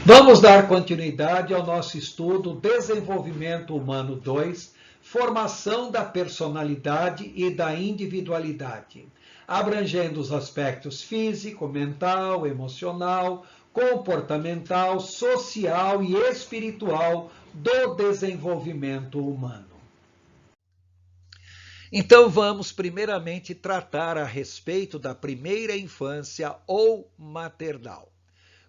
Vamos dar continuidade ao nosso estudo Desenvolvimento Humano 2, Formação da Personalidade e da Individualidade, abrangendo os aspectos físico, mental, emocional, comportamental, social e espiritual do desenvolvimento humano. Então vamos primeiramente tratar a respeito da primeira infância ou maternal.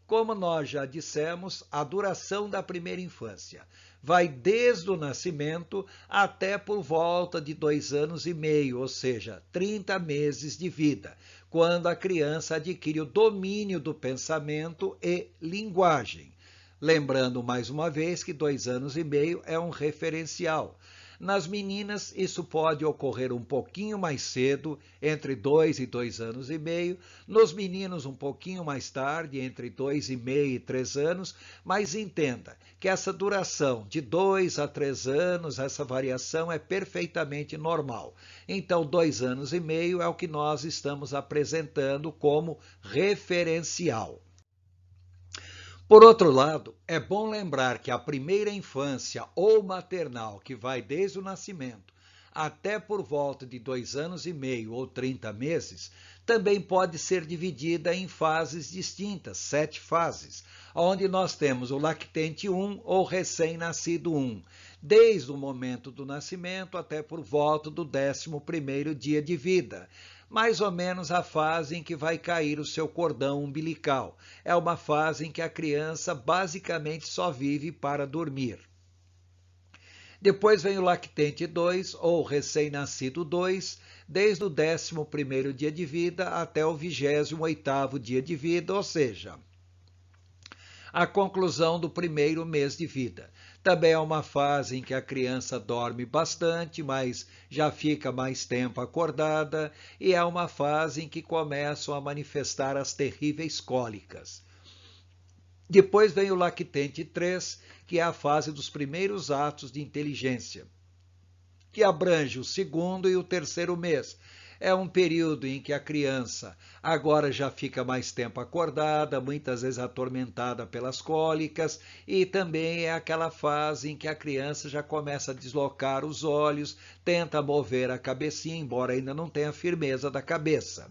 Como nós já dissemos, a duração da primeira infância vai desde o nascimento até por volta de 2 anos e meio, ou seja, 30 meses de vida, quando a criança adquire o domínio do pensamento e linguagem. Lembrando mais uma vez que 2 anos e meio é um referencial. Nas meninas, isso pode ocorrer um pouquinho mais cedo, entre 2 e 2 anos e meio. Nos meninos, um pouquinho mais tarde, entre 2 e meio e 3 anos. Mas entenda que essa duração de 2 a 3 anos, essa variação é perfeitamente normal. Então, 2 anos e meio é o que nós estamos apresentando como referencial. Por outro lado, é bom lembrar que a primeira infância ou maternal, que vai desde o nascimento até por volta de 2 anos e meio ou 30 meses, também pode ser dividida em fases distintas, 7 fases, onde nós temos o lactente 1 ou recém-nascido 1, desde o momento do nascimento até por volta do 11º dia de vida. Mais ou menos a fase em que vai cair o seu cordão umbilical. É uma fase em que a criança basicamente só vive para dormir. Depois vem o lactente 2 ou recém-nascido 2, desde o 11º dia de vida até o 28º dia de vida, ou seja, a conclusão do primeiro mês de vida. Também é uma fase em que a criança dorme bastante, mas já fica mais tempo acordada, e é uma fase em que começam a manifestar as terríveis cólicas. Depois vem o lactente 3, que é a fase dos primeiros atos de inteligência, que abrange o 2º e o 3º mês. É um período em que a criança agora já fica mais tempo acordada, muitas vezes atormentada pelas cólicas, e também é aquela fase em que a criança já começa a deslocar os olhos, tenta mover a cabecinha, embora ainda não tenha firmeza da cabeça.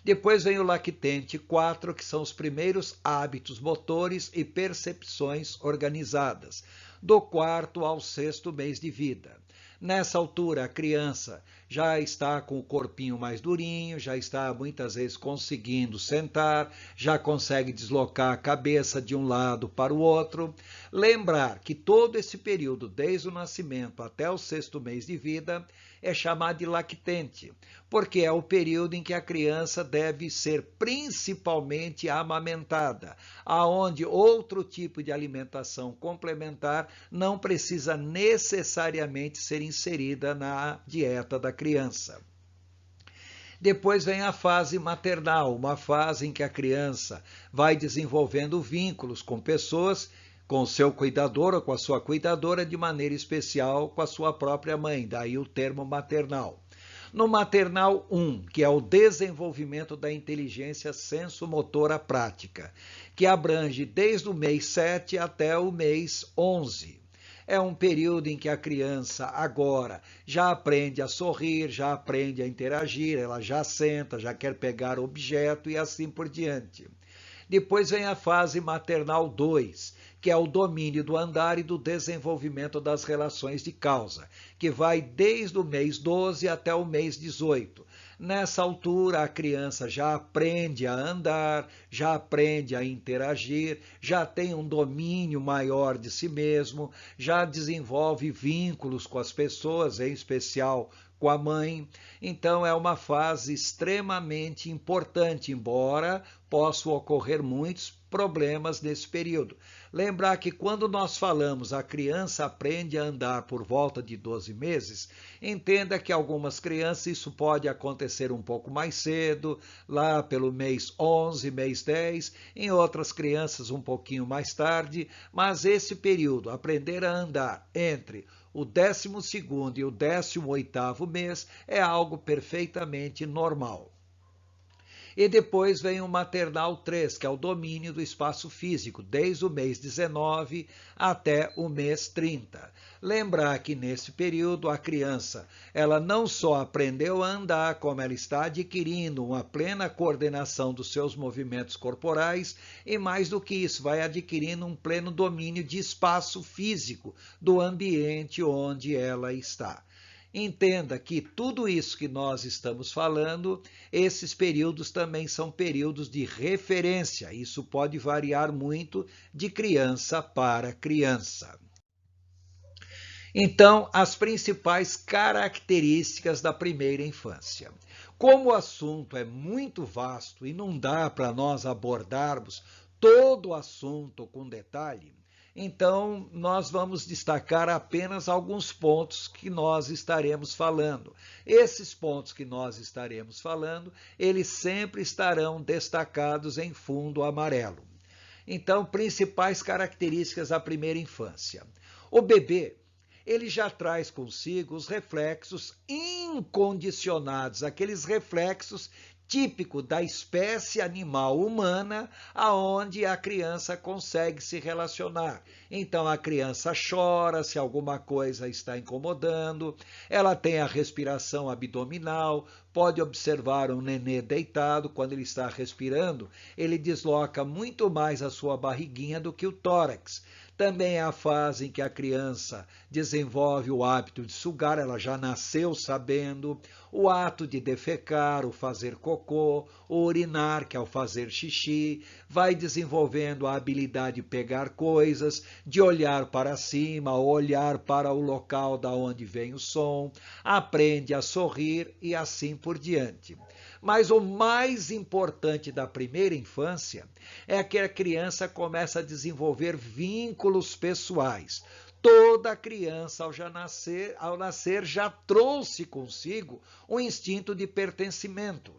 Depois vem o lactente 4, que são os primeiros hábitos motores e percepções organizadas, do 4º ao 6º mês de vida. Nessa altura, a criança já está com o corpinho mais durinho, já está muitas vezes conseguindo sentar, já consegue deslocar a cabeça de um lado para o outro. Lembrar que todo esse período, desde o nascimento até o 6º mês de vida, é chamado de lactente, porque é o período em que a criança deve ser principalmente amamentada, aonde outro tipo de alimentação complementar não precisa necessariamente ser inserida na dieta da criança. Depois vem a fase maternal, uma fase em que a criança vai desenvolvendo vínculos com pessoas, com o seu cuidador ou com a sua cuidadora, de maneira especial com a sua própria mãe, daí o termo maternal. No maternal 1, que é o desenvolvimento da inteligência sensomotora prática, que abrange desde o mês 7 até o mês 11. É um período em que a criança agora já aprende a sorrir, já aprende a interagir, ela já senta, já quer pegar objeto e assim por diante. Depois vem a fase maternal 2, que é o domínio do andar e do desenvolvimento das relações de causa, que vai desde o mês 12 até o mês 18. Nessa altura, a criança já aprende a andar, já aprende a interagir, já tem um domínio maior de si mesmo, já desenvolve vínculos com as pessoas, em especial com a mãe. Então, é uma fase extremamente importante, embora possam ocorrer muitos problemas nesse período. Lembrar que quando nós falamos a criança aprende a andar por volta de 12 meses, entenda que algumas crianças isso pode acontecer um pouco mais cedo, lá pelo mês 11, mês 10, em outras crianças um pouquinho mais tarde, mas esse período, aprender a andar entre o 12º e o 18º mês, é algo perfeitamente normal. E depois vem o maternal 3, que é o domínio do espaço físico, desde o mês 19 até o mês 30. Lembrar que nesse período a criança, ela não só aprendeu a andar, como ela está adquirindo uma plena coordenação dos seus movimentos corporais e mais do que isso, vai adquirindo um pleno domínio de espaço físico do ambiente onde ela está. Entenda que tudo isso que nós estamos falando, esses períodos também são períodos de referência. Isso pode variar muito de criança para criança. Então, as principais características da primeira infância. Como o assunto é muito vasto e não dá para nós abordarmos todo o assunto com detalhe, então nós vamos destacar apenas alguns pontos que nós estaremos falando. Esses pontos que nós estaremos falando, eles sempre estarão destacados em fundo amarelo. Então, principais características da primeira infância. O bebê, ele já traz consigo os reflexos incondicionados, aqueles reflexos típicos da espécie animal humana, aonde a criança consegue se relacionar. Então a criança chora se alguma coisa está incomodando, ela tem a respiração abdominal, pode observar um nenê deitado, quando ele está respirando, ele desloca muito mais a sua barriguinha do que o tórax. Também é a fase em que a criança desenvolve o hábito de sugar, ela já nasceu sabendo, o ato de defecar, o fazer cocô, o urinar, que é o fazer xixi, vai desenvolvendo a habilidade de pegar coisas, de olhar para cima, olhar para o local da onde vem o som, aprende a sorrir e assim por diante. Mas o mais importante da primeira infância é que a criança começa a desenvolver vínculos pessoais. Toda criança, ao nascer, já trouxe consigo um instinto de pertencimento.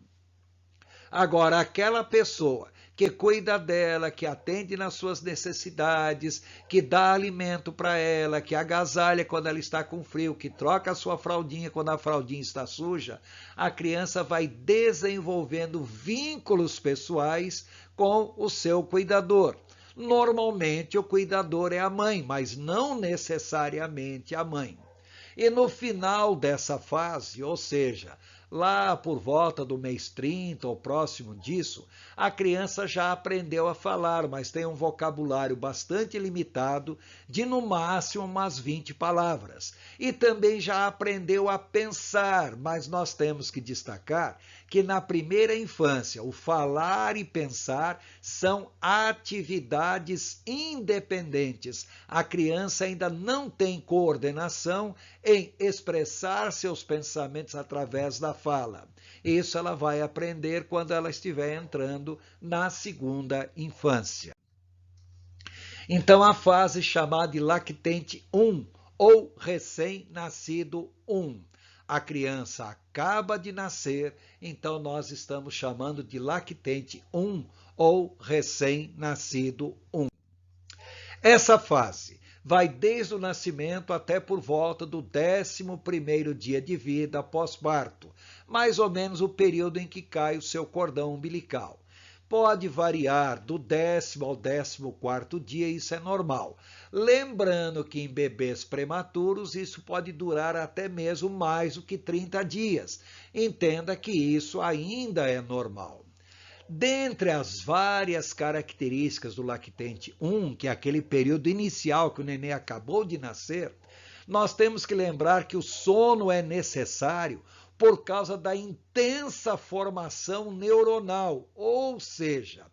Agora, aquela pessoa que cuida dela, que atende nas suas necessidades, que dá alimento para ela, que agasalha quando ela está com frio, que troca a sua fraldinha quando a fraldinha está suja, a criança vai desenvolvendo vínculos pessoais com o seu cuidador. Normalmente o cuidador é a mãe, mas não necessariamente a mãe. E no final dessa fase, ou seja, lá por volta do mês 30 ou próximo disso, a criança já aprendeu a falar, mas tem um vocabulário bastante limitado, de no máximo umas 20 palavras. E também já aprendeu a pensar, mas nós temos que destacar que na primeira infância, o falar e pensar são atividades independentes. A criança ainda não tem coordenação em expressar seus pensamentos através da fala. Isso ela vai aprender quando ela estiver entrando na segunda infância. Então, a fase chamada de lactente 1 ou recém-nascido 1. A criança acaba de nascer, então nós estamos chamando de lactente 1 ou recém-nascido 1. Essa fase vai desde o nascimento até por volta do 11º dia de vida pós-parto, mais ou menos o período em que cai o seu cordão umbilical. Pode variar do 10º ao 14º dia, isso é normal. Lembrando que em bebês prematuros isso pode durar até mesmo mais do que 30 dias. Entenda que isso ainda é normal. Dentre as várias características do lactente 1, que é aquele período inicial que o neném acabou de nascer, nós temos que lembrar que o sono é necessário por causa da intensa formação neuronal, ou seja,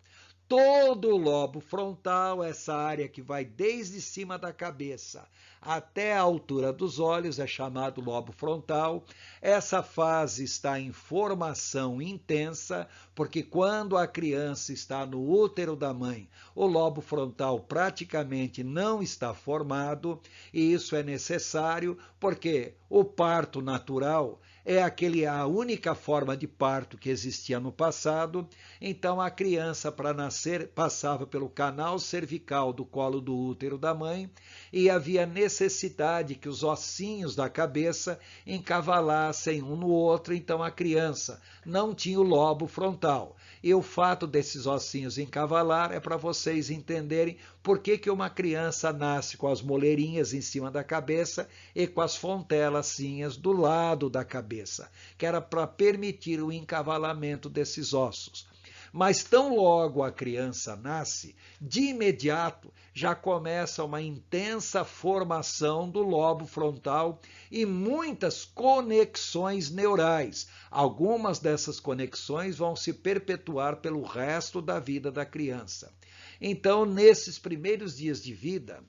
todo o lobo frontal, essa área que vai desde cima da cabeça até a altura dos olhos, é chamado lobo frontal. Essa fase está em formação intensa, porque quando a criança está no útero da mãe, o lobo frontal praticamente não está formado, e isso é necessário porque O parto natural é a única forma de parto que existia no passado, então a criança, para nascer, passava pelo canal cervical do colo do útero da mãe e havia necessidade que os ossinhos da cabeça encavalassem um no outro, então a criança não tinha o lobo frontal. E o fato desses ossinhos encavalar é para vocês entenderem por que uma criança nasce com as moleirinhas em cima da cabeça e com as fontelazinhas do lado da cabeça, que era para permitir o encavalamento desses ossos. Mas tão logo a criança nasce, de imediato já começa uma intensa formação do lobo frontal e muitas conexões neurais. Algumas dessas conexões vão se perpetuar pelo resto da vida da criança. Então, nesses primeiros dias de vida,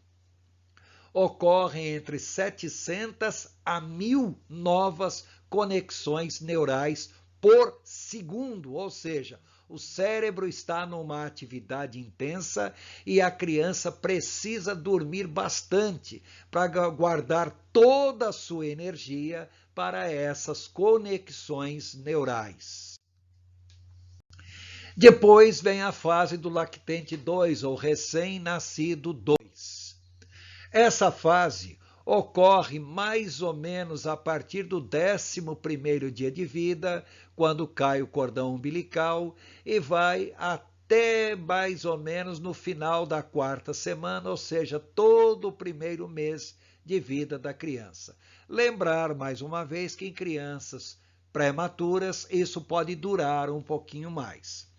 ocorrem entre 700 a 1000 novas conexões neurais por segundo, ou seja, o cérebro está numa atividade intensa e a criança precisa dormir bastante para guardar toda a sua energia para essas conexões neurais. Depois vem a fase do lactente 2, ou recém-nascido 2. Essa fase ocorre mais ou menos a partir do 11º dia de vida, quando cai o cordão umbilical, e vai até mais ou menos no final da 4ª semana, ou seja, todo o primeiro mês de vida da criança. Lembrar, mais uma vez, que em crianças prematuras isso pode durar um pouquinho mais.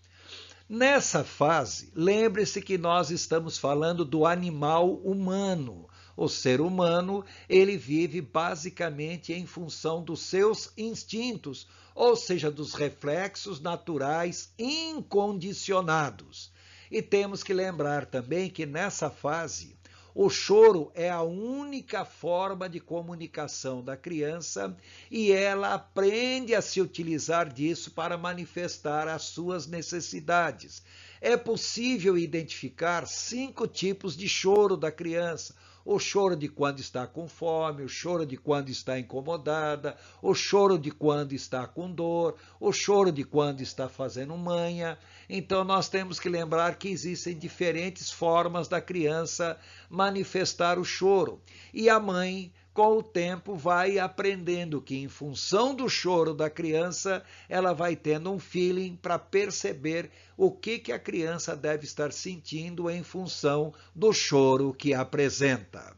Nessa fase, lembre-se que nós estamos falando do animal humano. O ser humano, ele vive basicamente em função dos seus instintos, ou seja, dos reflexos naturais incondicionados. E temos que lembrar também que nessa fase, o choro é a única forma de comunicação da criança e ela aprende a se utilizar disso para manifestar as suas necessidades. É possível identificar 5 tipos de choro da criança. O choro de quando está com fome, o choro de quando está incomodada, o choro de quando está com dor, o choro de quando está fazendo manha. Então, nós temos que lembrar que existem diferentes formas da criança manifestar o choro. E a mãe, com o tempo, vai aprendendo que, em função do choro da criança, ela vai tendo um feeling para perceber o que a criança deve estar sentindo em função do choro que apresenta.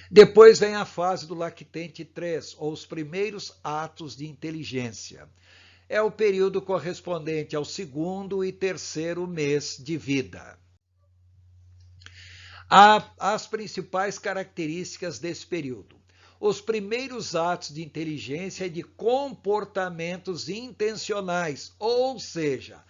Depois vem a fase do lactente 3, ou os primeiros atos de inteligência. É o período correspondente ao 2º e 3º mês de vida. As principais características desse período. Os primeiros atos de inteligência e de comportamentos intencionais, ou seja,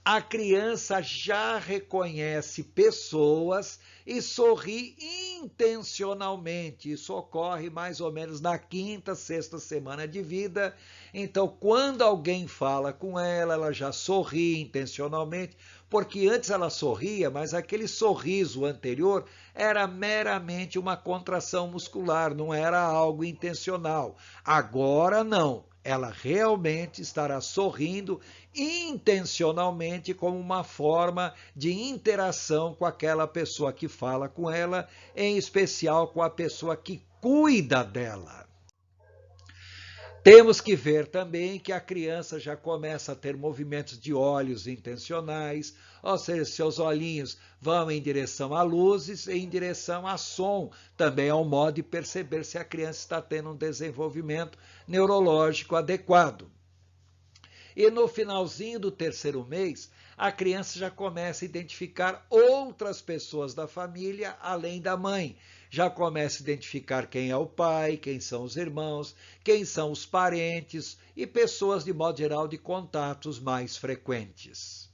a criança já reconhece pessoas e sorri intencionalmente. Isso ocorre mais ou menos na 5ª, 6ª semana de vida. Então, quando alguém fala com ela, ela já sorri intencionalmente, porque antes ela sorria, mas aquele sorriso anterior era meramente uma contração muscular, não era algo intencional. Agora não, ela realmente estará sorrindo intencionalmente como uma forma de interação com aquela pessoa que fala com ela, em especial com a pessoa que cuida dela. Temos que ver também que a criança já começa a ter movimentos de olhos intencionais, ou seja, seus olhinhos vão em direção a luzes e em direção a som. Também é um modo de perceber se a criança está tendo um desenvolvimento neurológico adequado. E no finalzinho do 3º mês, a criança já começa a identificar outras pessoas da família além da mãe. Já começa a identificar quem é o pai, quem são os irmãos, quem são os parentes e pessoas, de modo geral, de contatos mais frequentes.